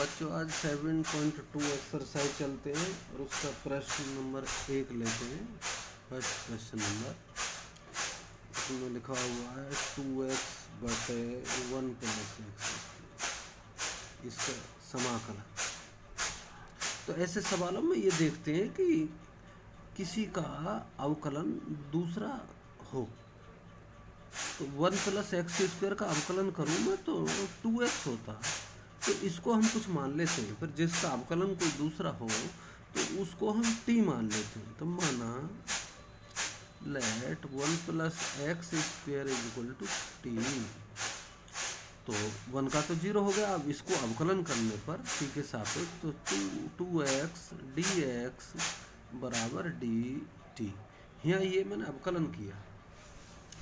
बच्चों आज 7.2 एक्सरसाइज चलते हैं और उसका प्रश्न नंबर 1 लेते हैं। फर्स्ट क्वेश्चन नंबर इसमें लिखा हुआ है 2x बटे 1 प्लस एक्स, इसका समाकलन। तो ऐसे सवालों में ये देखते हैं कि किसी का अवकलन दूसरा हो। तो 1 प्लस एक्स स्क्वायर का अवकलन करूँ मैं तो 2x होता, तो इसको हम कुछ मान लेते हैं। फिर जिसका अवकलन कोई दूसरा हो तो उसको हम t मान लेते हैं। तो माना let 1 plus x square is equal to t. तो 1 का तो 0 हो गया। अब इसको अवकलन करने पर t के सापेक्ष तो 2x dx बराबर dt। यहाँ ये मैंने अवकलन किया,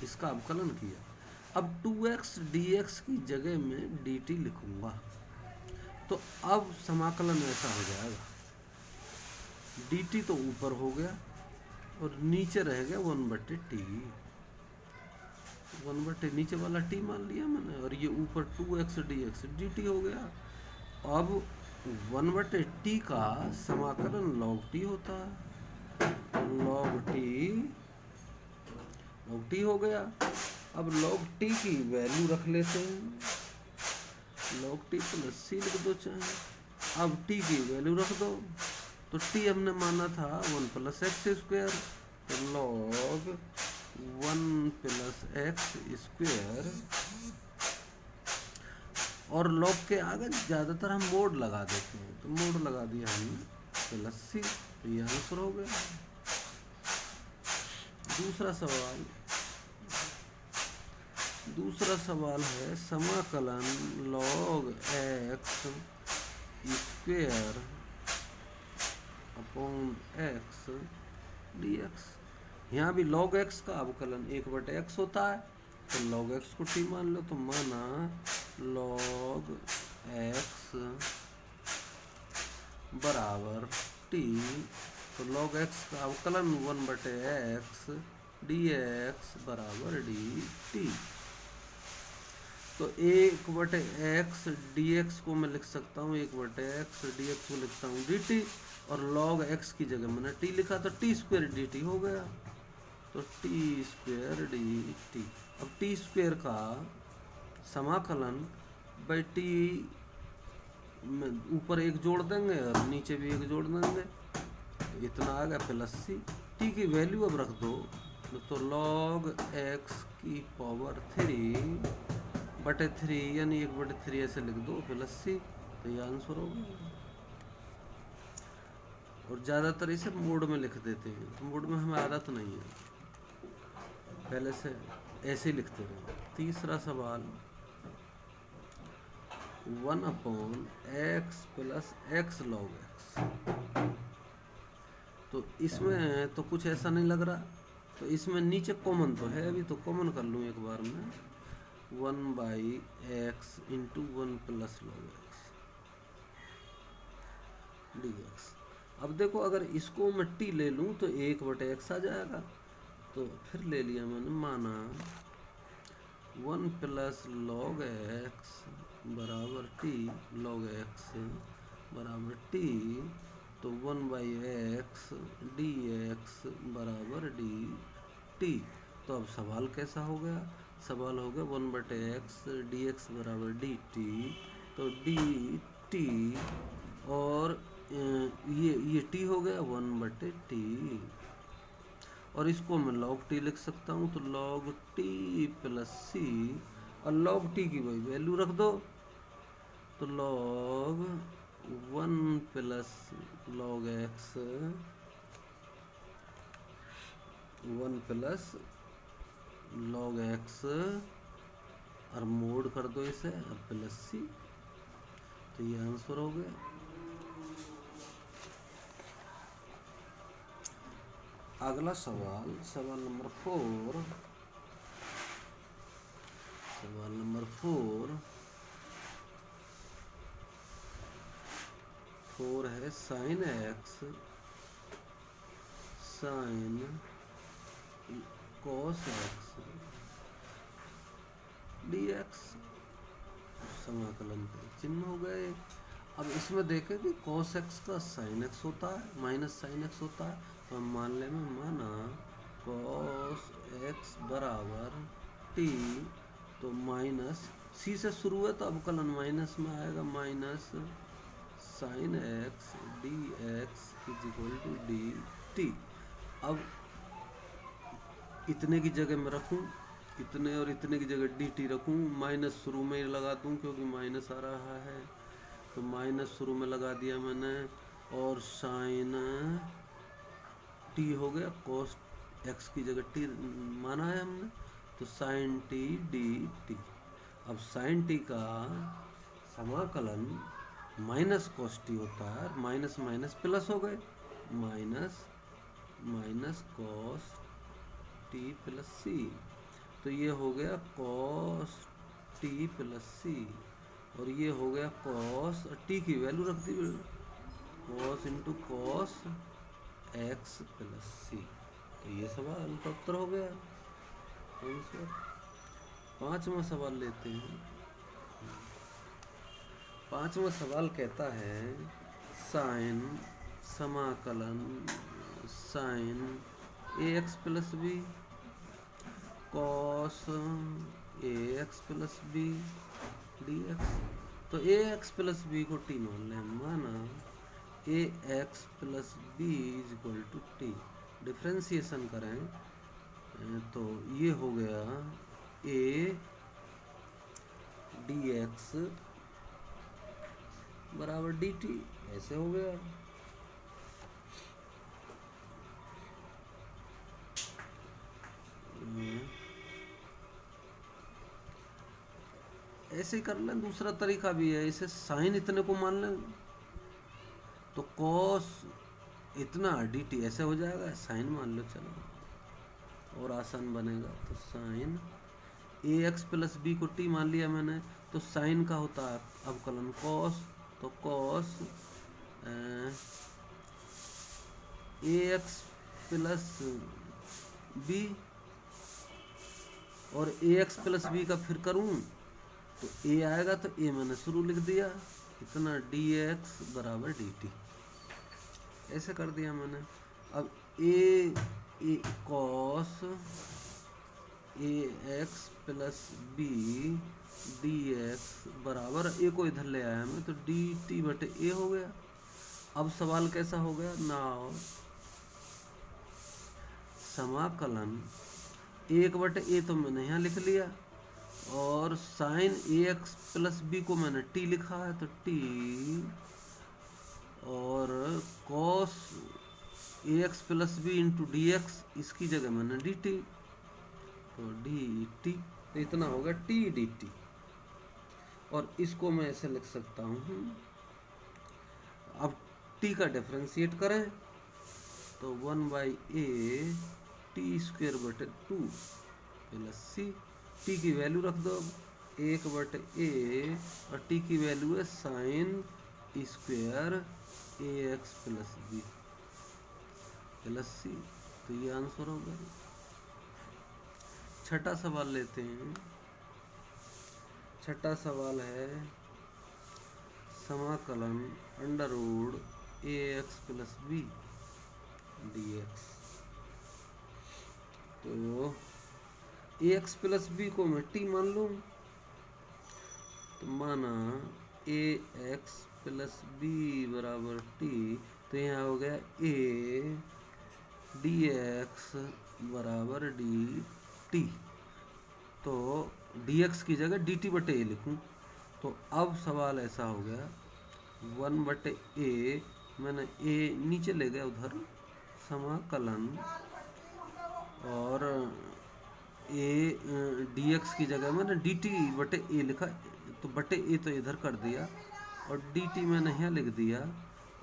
इसका अवकलन किया। अब 2x dx की जगह में dt लिखूंगा। तो अब समाकलन ऐसा हो जाएगा, dt तो ऊपर हो गया और नीचे रह गया 1/t। 1/t नीचे वाला t मान लिया मैंने, और ये ऊपर 2x dx dt हो गया। अब 1/t का समाकलन log t होता है, log t हो गया। अब log t की वैल्यू रख लेते हैं, log t प्लस c लिख दो चाहे। अब t की वैल्यू रख दो, तो t हमने माना था 1 प्लस एक्स स्क्वायर, तो log 1 प्लस एक्स स्क्वायर, और log के आगे ज़्यादातर हम मोड लगा देते हैं, तो मोड लगा दिया हमने प्लस c, तो ये आंसर हो गया। दूसरा सवाल है समाकलन log x square upon x dx। यहाँ भी log x का अवकलन 1/x होता है, तो log x को t मान लो। तो माना log x बराबर t, तो log x का अवकलन 1/x dx बराबर dt। तो 1/x dx को मैं लिख सकता हूँ, 1/x dx को लिखता हूँ dt, और log x की जगह मैंने t लिखा तो t स्क्वायर dt हो गया। तो t स्क्वायर dt। अब t स्क्वायर का समाकलन बाई t में ऊपर 1 जोड़ देंगे और नीचे भी 1 जोड़ देंगे, तो इतना आ गया प्लस c। t की वैल्यू अब रख दो, तो log x की पावर 3/3 यानी 1/3 ऐसे लिख दो प्लस c, तो ये आंसर होगा। और ज़्यादातर इसे मोड में लिख देते हैं, तो मोड में हमें आदत नहीं है, पहले से ऐसे ही लिखते हैं। तीसरा सवाल 1/x plus x log x। तो इसमें तो कुछ ऐसा नहीं लग रहा, तो इसमें नीचे कॉमन तो है, अभी तो कॉमन कर लूँ एक बार में, 1/x into 1 plus log x dx। अब देखो अगर इसको मैं t ले लूँ तो 1/x आ जाएगा, तो फिर ले लिया मैंने, माना 1 प्लस log x बराबर t, log x बराबर t, तो 1/x dx बराबर dt। तो अब सवाल कैसा हो गया? सवाल हो गया 1/x dx बराबर dt, तो dt, और ये t हो गया 1/t, और इसको मैं log t लिख सकता हूँ, तो log t प्लस c, और log t की वही वैल्यू रख दो, तो log 1 plus log x 1 plus log x, और मोड कर दो इसे, और प्लस c, तो ये आंसर हो गया। अगला सवाल, सवाल नंबर 4। सवाल नंबर 4 है sine x sine cos x dx। समाकलन के चिन्ह हो गए। अब इसमें देखें कि cos x का sin x होता है माइनस sin x होता है, तो हम मान लें में माना cos x बराबर t, तो माइनस c से शुरू है तो अब कलन माइनस में आएगा, minus sin x dx is equal to dt। अब इतने की जगह मैं रखूं, इतने और इतने की जगह dt रखूं, माइनस शुरू में लगा दूं क्योंकि माइनस आ रहा है, तो माइनस शुरू में लगा दिया मैंने, और साइन t हो गया, cos x की जगह t माना है हमने, तो साइन t dt। अब साइन t का समाकलन माइनस cos t होता है, माइनस माइनस प्लस हो गए, minus minus cos t plus c, तो ये हो गया cos t प्लस c, और ये हो गया cos t की वैल्यू रख दी, cos into cos x plus c। तो ये सवाल का उत्तर हो गया आंसर। पांचवा सवाल लेते हैं। पांचवा सवाल कहता है साइन समाकलन sine ax plus b cos ax plus b dx। तो ax प्लस बी को t मान लें, माना ax plus b is equal to t, differentiation करें तो ये हो गया a dx बराबर dt, ऐसे हो गया। ऐसे ही कर लें, दूसरा तरीका भी है, इसे साइन इतने को मान लें तो cos इतना dt ऐसे हो जाएगा, साइन मान लो चलो और आसान बनेगा। तो साइन ax प्लस बी को t मान लिया मैंने, तो साइन का होता है अवकलन cos, तो cos ax प्लस बी, और ax प्लस बी का फिर करूं तो a आएगा, तो a मैंने शुरू लिख दिया, इतना dx बराबर dt, ऐसे कर दिया मैंने। अब a cos ax plus b dx बराबर a को इधर ले आया मैं, तो dt बटे a हो गया। अब सवाल कैसा हो गया, नाउ समाकलन 1/a तो मैंने यहाँ लिख लिया, और साइन ax प्लस बी को मैंने t लिखा है, तो t, और cos ax plus b into d x, इसकी जगह मैंने dt, तो dt, तो इतना हो गया t dt। और इसको मैं ऐसे लिख सकता हूँ, अब t का डिफरेंशिएट करें तो 1/a टी स्क्वेयर बटे 2 प्लस सी, टी की वैल्यू रख दो, 1/a, और टी की वैल्यू है sine square ax plus B plus C, तो ये आंसर होगा। छठा सवाल लेते हैं। छठा सवाल है समाकलन under root ax plus b dx। तो ax प्लस बी को मैं t मान लूँ, तो माना ax प्लस बी बराबर t, तो यहाँ हो गया a dx बराबर dt, तो dx की जगह dt बटे a लिखूँ। तो अब सवाल ऐसा हो गया 1/a, मैंने a नीचे ले गया उधर, समाकलन, और a dx की जगह मैंने dt बटे a लिखा, तो बटे a तो इधर कर दिया, और dt मैंने यहाँ लिख दिया,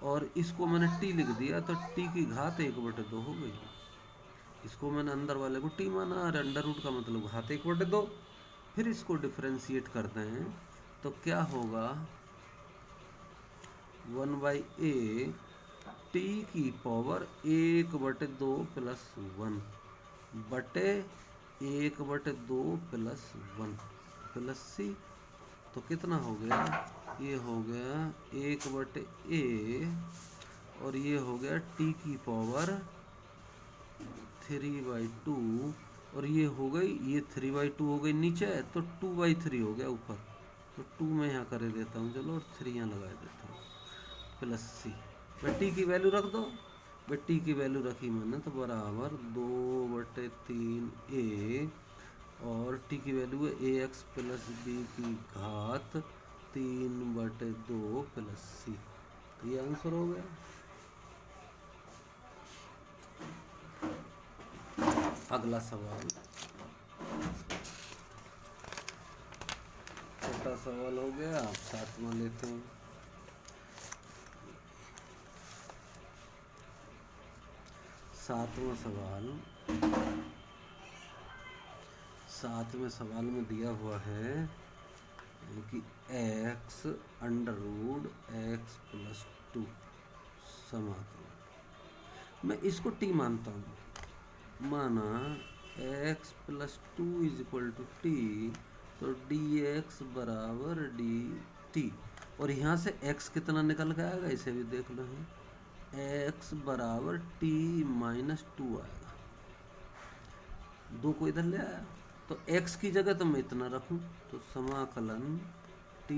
और इसको मैंने t लिख दिया, तो t की घात 1/2 हो गई। इसको मैंने अंदर वाले को t माना, और अंडर रूट का मतलब घात 1/2। फिर इसको डिफरेंशिएट करते हैं तो क्या होगा, 1/a t की पावर 1/2 प्लस 1 बटे 1/2 प्लस 1 प्लस c, तो कितना हो गया ये हो गया 1/a और ये हो गया t की पावर 3/2 और ये हो गई, ये 3/2 हो गई नीचे, तो 2/3 हो गया ऊपर, तो 2 मैं यहाँ कर देता हूँ चलो, और 3 यहाँ लगा देता हूँ, प्लस सी। टी की वैल्यू रख दो, टी की वैल्यू रखी मैंने तो बराबर 2/3a और टी की वैल्यू है ax प्लस बी की घात 3/2 प्लस सी। तो ये आंसर हो गया। अगला सवाल, छोटा सवाल हो गया, आप साथ में लेते हैं। सातवें सवाल में दिया हुआ है कि x √x + 2 समाकलन। मैं इसको t मानता हूँ, माना x + 2 = t, तो dx बराबर dt, और यहाँ से x कितना निकल के आएगा इसे भी देख लो, x बराबर t - 2 आएगा, 2 को इधर ले आया, तो x की जगह तो मैं इतना रखूं, तो समाकलन t -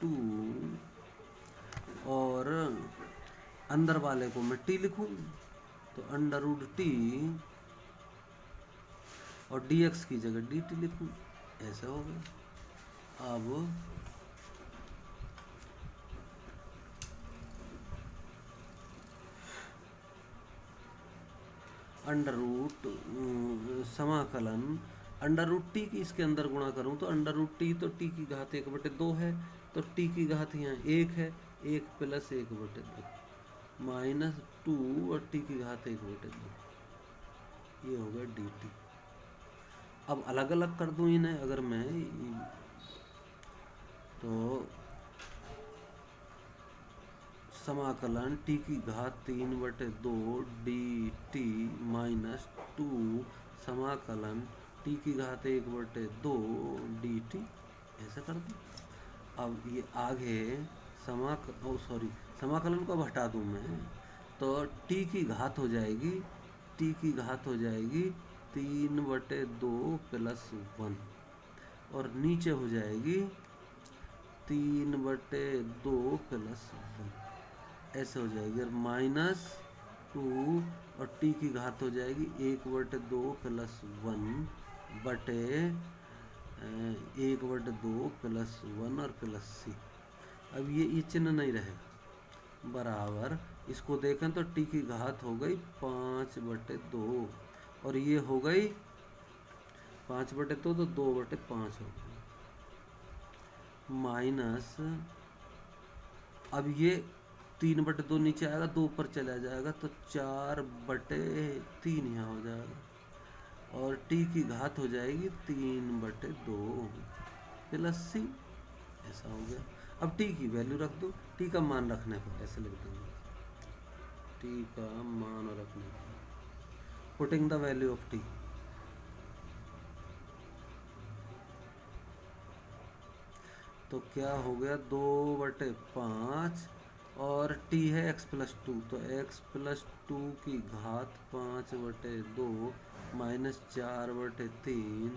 2 और अंदर वाले को मैं t लिखूं, तो √t और dx की जगह dt लिखूं, ऐसा हो गया। अब समाकलन √t की इसके अंदर गुणा करूं तो √t तो t की घात 1/2 है, तो t की घात यहाँ 1 है, 1 + 1/2 -2 और t की घात 1/2, ये हो गया dt। अब अलग अलग कर दूं इन्हें अगर मैं, तो समाकलन t की घात 3/2 dt -2 समाकलन t की घात 1/2 dt, ऐसा कर दो। अब ये आगे समाकलन को अब हटा दूं मैं, तो t की घात हो जाएगी, t की घात हो जाएगी 3/2 + 1 और नीचे हो जाएगी 3/2 + 1, ऐसे हो जाएगी, और -2 और t की घात हो जाएगी 1/2 + 1 बटे 1/2 + 1 और प्लस सी। अब ये चिन्ह नहीं रहेगा, बराबर इसको देखें तो t की घात हो गई 5/2 और ये हो गई 5/2, तो 2/5 हो गई, माइनस, अब ये 3/2 नीचे आएगा, 2 ऊपर चला जाएगा, तो 4/3 यहाँ हो जाएगा और t की घात हो जाएगी 3/2 प्लस सी, ऐसा हो गया। अब t की वैल्यू रख दो, t का मान रखने पर ऐसे लिख देंगे, t का मान रखने पर, putting the value of t, तो क्या हो गया 2/5 और t है x + 2, तो x + 2 की घात 5/2 -4/3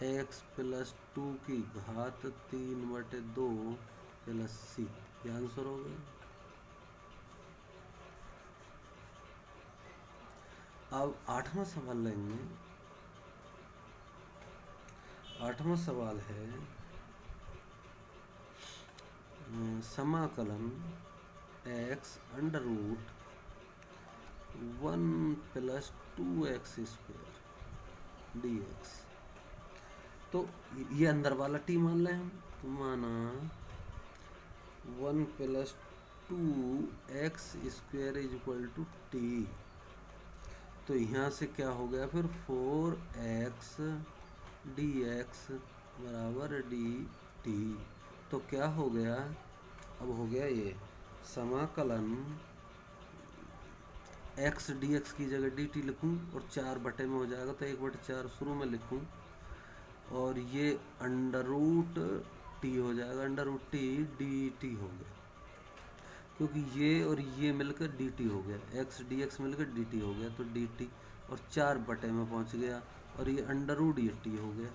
x + 2 की घात 3/2 प्लस सी, ये आंसर हो गया। अब 8वां सवाल लेंगे। 8वां सवाल है समाकलन x √1 + 2x² dx, तो ये अंदर वाला t मान लें हम, तो माना 1 + 2x² = t, तो यहाँ से क्या हो गया फिर 4x dx बराबर dt, तो क्या हो गया, अब हो गया ये समाकलन x dx की जगह dt लिखूं और 4 बटे में हो जाएगा, तो 1/4 शुरू में लिखूं, और ये √1 टी हो जाएगा, under root t d t हो गया, क्योंकि ये और ये मिलकर डी टी हो गया, एक्स डी एक्स मिलकर डी टी हो गया, तो डी टी और 4 बटे में पहुंच गया, और ये अंडर रूट ये टी हो गया।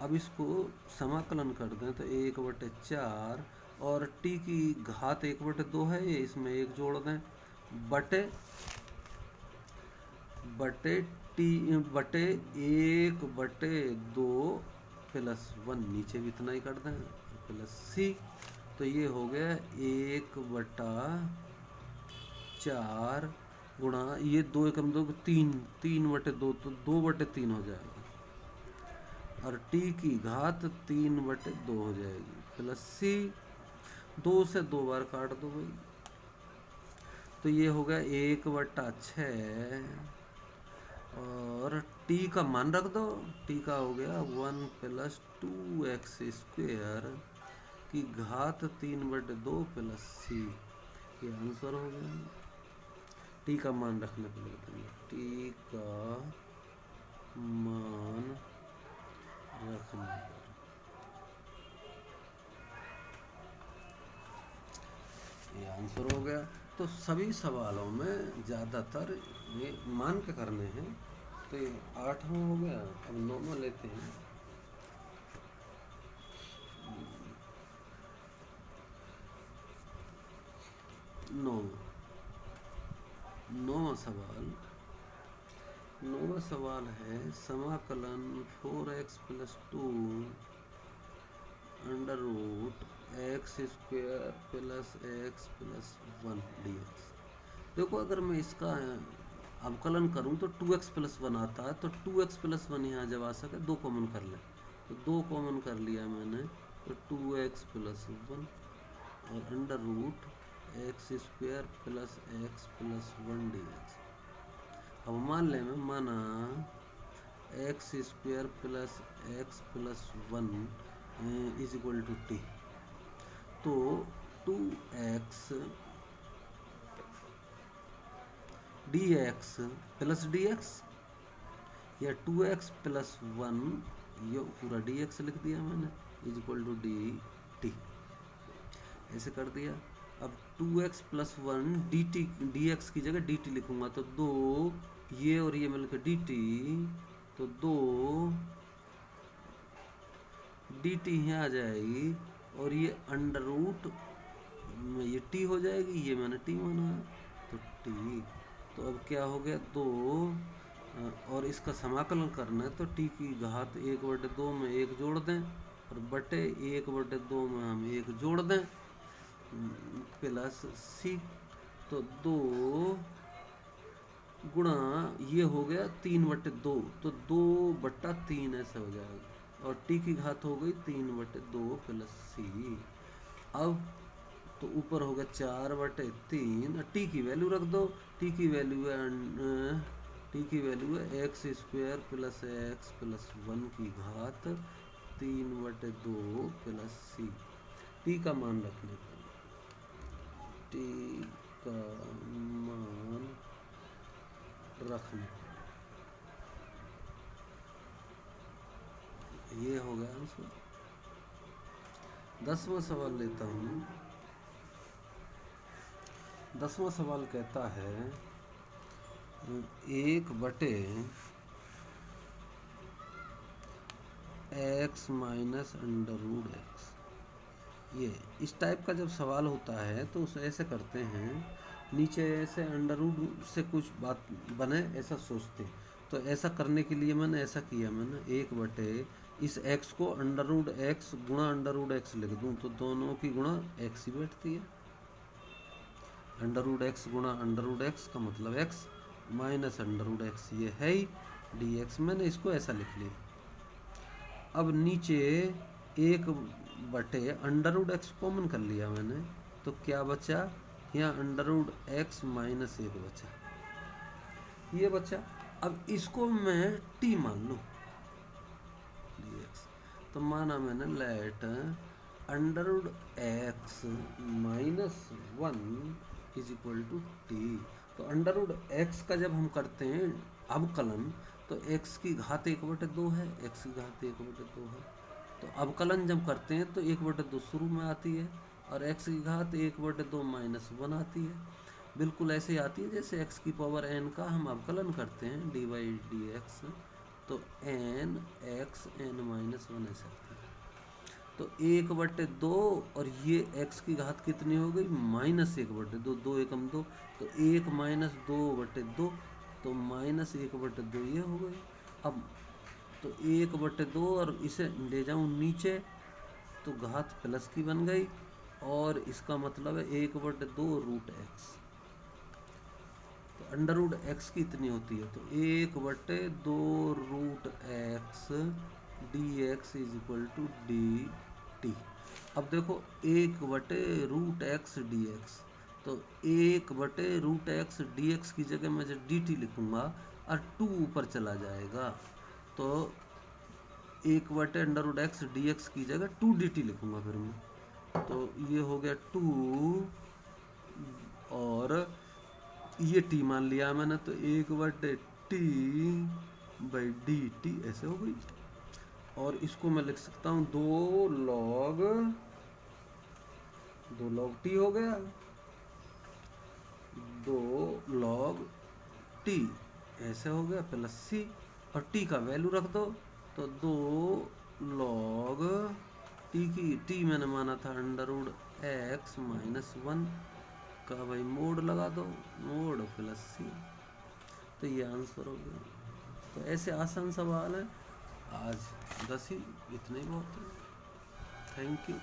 अब इसको समाकलन कर दें तो 1/4 और टी की घात 1/2 है, ये इसमें 1 जोड़ दें, बटे टी बटे 1/2 +1, नीचे भी इतना ही कर दें, प्लस सी, तो ये हो गया 1/4 गुणा ये 2 एकम 2 3, 3/2 तो 2/3 हो जाएगा, और टी की घात 3/2 हो जाएगी, प्लस सी, 2 से 2 बार काट दो भाई, तो ये हो गया 1/6, और टी का मान रख दो, टी का हो गया 1 + 2x² की घात 3/2 प्लस सी, ये आंसर हो गया। टी का मान रखने पर बताइए, टी का मान रखने पर ये आंसर हो गया। तो सभी सवालों में ज़्यादातर ये मान के करने हैं, तो ये 8वां हो गया। अब 9वां लेते हैं। 9वां सवाल है समाकलन 4x + 2 √x² + x + 1 dx। देखो अगर मैं इसका अवकलन करूं तो 2x + 1 आता है, तो 2x + 1 यहाँ जब आ सके 2 कॉमन कर ले, तो 2 कॉमन कर लिया मैंने, तो 2x + 1 और √x² + x + 1 dx। अब मान ले मैं माना x² + x + 1 = t, तो 2x dx + dx या 2x + 1, ये पूरा dx लिख दिया मैंने, = dt, ऐसे कर दिया। अब 2x + 1 dt dx की जगह dt लिखूंगा, तो 2 ये और ये मिलकर dt, तो 2 dt यहाँ आ जाएगी, और ये अंडर रूट ये t हो जाएगी, ये मैंने t माना है, तो t, तो अब क्या हो गया 2, और इसका समाकलन करना है, तो t की घात 1/2 में 1 जोड़ दें, और बटे 1/2 में हम 1 जोड़ दें, प्लस सी, तो 2 गुणा ये हो गया 3/2, तो 2/3 ऐसे हो जाएगा, और टी की घात हो गई 3/2 प्लस सी। अब तो ऊपर हो गया 4/3, टी की वैल्यू रख दो, टी की वैल्यू है x² + x + 1 की घात 3/2 प्लस सी। टी का मान रखने पर, टी का मान रखने ये हो गया आंसर। 10वां सवाल लेता हूँ। 10वां सवाल कहता है 1/x -√x। ये इस टाइप का जब सवाल होता है तो उसे ऐसे करते हैं, नीचे ऐसे अंडर रूट से कुछ बात बने ऐसा सोचते, तो ऐसा करने के लिए मैंने ऐसा किया, मैंने 1/, इस x को √x गुणा √x लिख दूं, तो दोनों की गुणा x ही बैठती है, √x गुणा √x का मतलब x माइनस √x ये है ही dx, मैंने इसको ऐसा लिख लिया। अब नीचे 1/, √x कॉमन कर लिया मैंने, तो क्या बचा, यहाँ √x - 1 बचा, ये बचा। अब इसको मैं t मान लूँ dx, तो माना मैंने लेट √x - 1 = t। तो √x का जब हम करते हैं अवकलन, तो x की घात 1/2 है, x की घात 1/2 है, तो अवकलन जब करते हैं तो 1/2 शुरू में आती है और x की घात 1/2 -1 आती है। बिल्कुल ऐसे आती है जैसे x की पावर n का हम अवकलन करते हैं dy/dx, तो n x n-1 ऐसे आती है। तो 1/2 और ये x की घात कितनी हो गई -1/2, 2 एकम 2, तो 1 - 2/2, तो -1/2 ये हो गई। अब तो 1/2 और इसे ले जाऊं नीचे तो घात प्लस की बन गई और इसका मतलब है 1/2 √x। तो √x की इतनी होती है, तो 1/2 √x dx = dt। अब देखो 1/√x dx, तो 1/√x dx की जगह मैं जब dt लिखूंगा और 2 ऊपर चला जाएगा तो 1/√x dx की जगह 2 dt लिखूंगा फिर मैं, तो ये हो गया 2 और ये t मान लिया मैंने, तो 1/t/dt ऐसे हो गई। और इसको मैं लिख सकता हूँ 2 log t हो गया, 2 log t ऐसे हो गया प्लस c, और t का वैल्यू रख दो, तो 2 log t मैंने माना था √x -1 का भाई मोड लगा दो, मोड प्लस c, तो ये आंसर हो गया। तो ऐसे आसान सवाल है। आज 10 ही इतने बहुत है। Thank you.